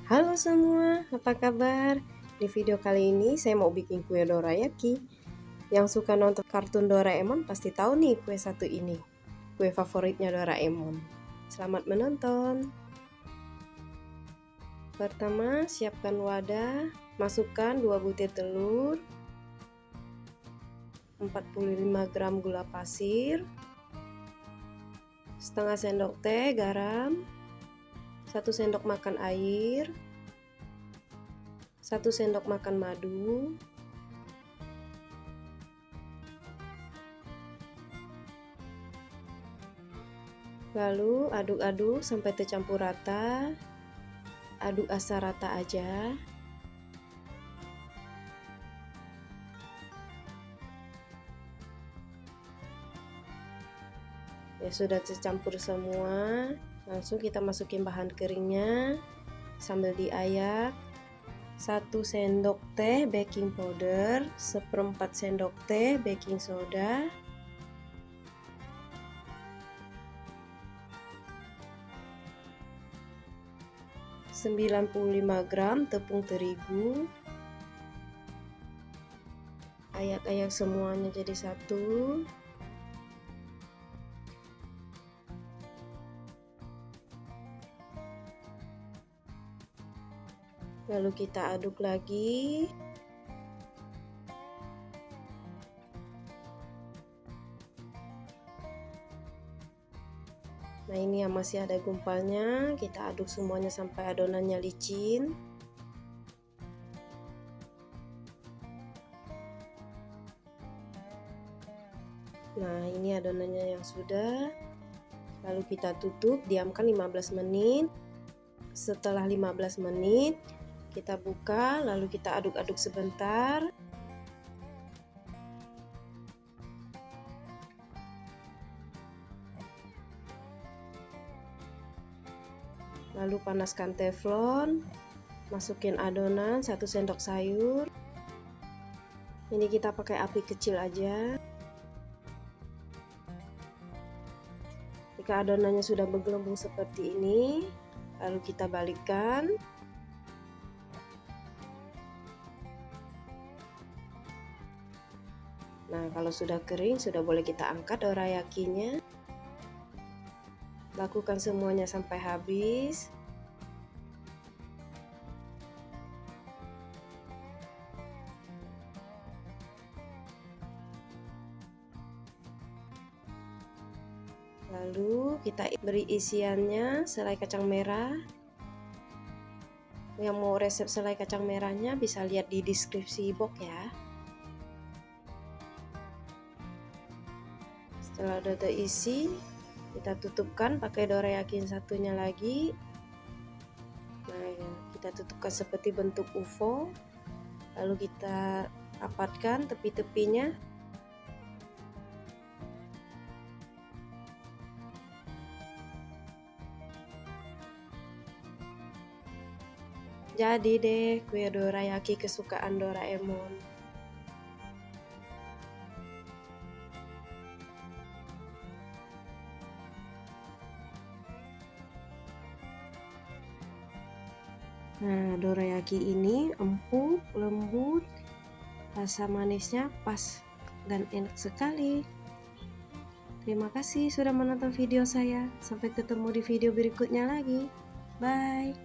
Halo semua, apa kabar? Di video kali ini saya mau bikin kue dorayaki. Yang suka nonton kartun Doraemon pasti tahu nih kue satu ini. Kue favoritnya Doraemon. Selamat menonton. Pertama, siapkan wadah, masukkan 2 butir telur, 45 gram gula pasir, setengah sendok teh garam, 1 sendok makan air, 1 sendok makan madu, lalu aduk-aduk sampai tercampur rata. Aduk asal rata aja. Ya sudah tercampur semua, langsung kita masukin bahan keringnya sambil diayak. 1 sendok teh baking powder, 1/4 sendok teh baking soda, 95 gram tepung terigu. Ayak-ayak semuanya jadi satu. Lalu kita aduk lagi. Nah, ini yang masih ada gumpalnya, kita aduk semuanya sampai adonannya licin. Nah, ini adonannya yang sudah. Lalu kita tutup, diamkan 15 menit. Setelah 15 menit, kita buka, lalu kita aduk-aduk sebentar. Lalu panaskan teflon, masukin adonan 1 sendok sayur. Ini kita pakai api kecil aja. Jika adonannya sudah bergelembung seperti ini, lalu kita balikkan. Nah, kalau sudah kering, sudah boleh kita angkat dorayakinya. Lakukan semuanya sampai habis. Lalu kita beri isiannya selai kacang merah. Yang mau resep selai kacang merahnya bisa lihat di deskripsi box ya. Setelah udah terisi, kita tutupkan pakai dorayaki satunya lagi. Nah, kita tutupkan seperti bentuk UFO. Lalu kita rapatkan tepi-tepinya. Jadi deh kue dorayaki kesukaan Doraemon. Nah, dorayaki ini empuk, lembut, rasa manisnya pas dan enak sekali. Terima kasih sudah menonton video saya. Sampai ketemu di video berikutnya lagi. Bye.